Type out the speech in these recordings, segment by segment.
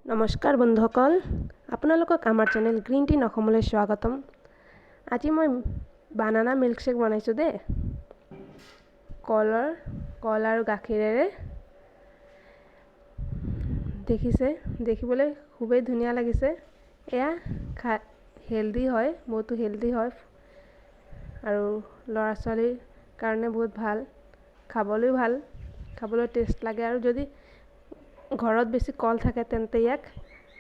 নমস্কাৰ বন্ধুসকল, আপোনালোকক আমাৰ চেনেল গ্ৰীণ টি অসমলৈ স্বাগতম। আজি মই বানানা মিল্কশেক বনাইছোঁ দে। কল আৰু গাখীৰেৰে দেখিছে, দেখিবলৈ খুবেই ধুনীয়া লাগিছে। এয়া হেলদি হয়, বহুতো হেলদি হয় আৰু ল'ৰা ছোৱালীৰ কাৰণে বহুত ভাল, খাবলৈও ভাল, খাবলৈ টেষ্ট লাগে। আৰু যদি ঘৰত বেছি কল থাকে তেন্তে ইয়াক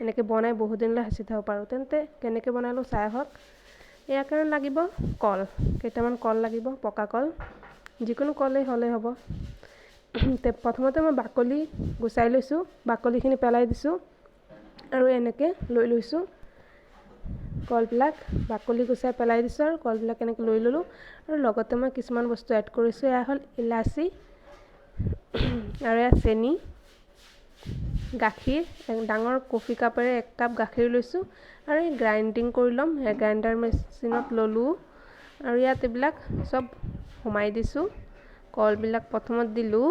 এনেকৈ বনাই বহুত দিনলৈ সাঁচি থ'ব পাৰোঁ। তেন্তে কেনেকৈ বনালোঁ চাই আহক। ইয়াৰ কাৰণে লাগিব কল, কেইটামান কল লাগিব, পকা কল, যিকোনো কলেই হ'লেই হ'ব। প্ৰথমতে মই বাকলি গুচাই লৈছোঁ, বাকলিখিনি পেলাই দিছোঁ আৰু এনেকৈ লৈ লৈছোঁ কলবিলাক, বাকলি গুচাই পেলাই দিছোঁ আৰু কলবিলাক এনেকৈ লৈ ল'লোঁ। আৰু লগতে মই কিছুমান বস্তু এড কৰিছোঁ। এয়া হ'ল ইলাচি আৰু এয়া চেনি, গাখীৰ, ডাঙৰ কফি কাপেৰে 1 কাপ গাখীৰ লৈছোঁ আৰু এই গ্ৰাইণ্ডিং কৰি ল'ম। গ্ৰাইণ্ডাৰ মেচিনত ল'লোঁ আৰু ইয়াত এইবিলাক চব সোমাই দিছোঁ। কলবিলাক প্ৰথমত দিলোঁ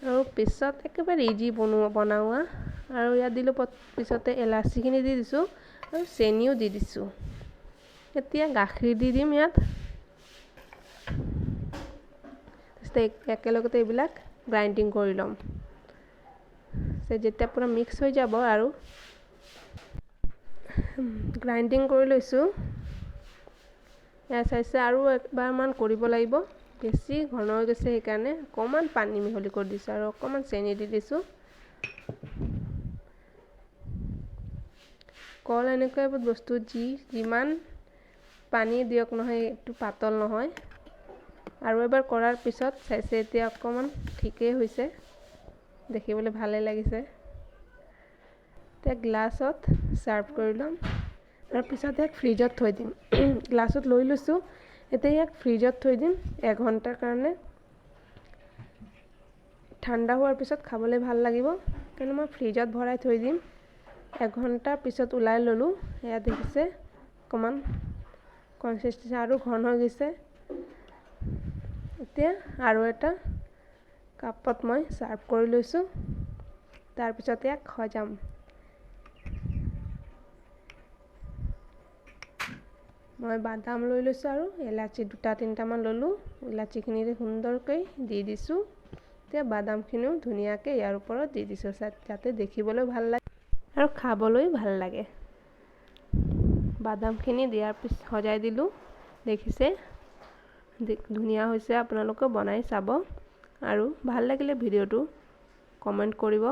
আৰু পিছত একেবাৰে ইজি বনোৱা আৰু ইয়াত দিলোঁ পিছতে ইলাচিখিনি দি দিছোঁ আৰু চেনিও দি দিছোঁ। এতিয়া গাখীৰ দি দিম ইয়াত, একেলগতে এইবিলাক গ্ৰাইণ্ডিং কৰি ল'ম। যেতিয়া পূৰা মিক্স হৈ যাব আৰু গ্ৰাইণ্ডিং কৰি লৈছোঁ, এয়া চাইছে আৰু একবাৰমান কৰিব লাগিব, বেছি ঘন হৈ গৈছে, সেইকাৰণে অকণমান পানী মিহলি কৰি দিছোঁ আৰু অকণমান চেনি দি দিছোঁ। কল এনেকুৱা বস্তু যিমান পানী দিয়ক নহয় এইটো পাতল নহয়। আৰু এবাৰ কৰাৰ পিছত চাইছে এতিয়া অকণমান ঠিকেই হৈছে, দেখিবলৈ ভালেই লাগিছে। এতিয়া গ্লাছত ছাৰ্ভ কৰি ল'ম আৰু পিছত ইয়াক ফ্ৰিজত থৈ দিম। গ্লাছত লৈ লৈছোঁ, এতিয়া ইয়াক ফ্ৰিজত থৈ দিম 1 ঘণ্টাৰ কাৰণে। ঠাণ্ডা হোৱাৰ পিছত খাবলৈ ভাল লাগিব, সেইকাৰণে মই ফ্ৰিজত ভৰাই থৈ দিম। 1 ঘণ্টাৰ পিছত ওলাই ল'লোঁ, এয়া দেখিছে অকণমান কনচিষ্টেঞ্চি আৰু ঘন হৈ গৈছে। এতিয়া আৰু এটা কাপত মই ছাৰ্ভ কৰি লৈছোঁ, তাৰপিছত ইয়াক সজাম। মই বাদাম লৈ লৈছোঁ আৰু ইলাচি 2-3টামান ল'লোঁ, ইলাচিখিনি সুন্দৰকৈ দি দিছোঁ। এতিয়া বাদামখিনিও ধুনীয়াকৈ ইয়াৰ ওপৰত দি দিছোঁ, যাতে দেখিবলৈ ভাল লাগে আৰু খাবলৈ ভাল লাগে। বাদামখিনি দিয়াৰ পিছত সজাই দিলোঁ, দেখিছে ধুনীয়া হৈছে। আপোনালোকে বনাই চাব আৰু ভাল লাগিলে ভিডিঅ'টো কমেণ্ট কৰিব।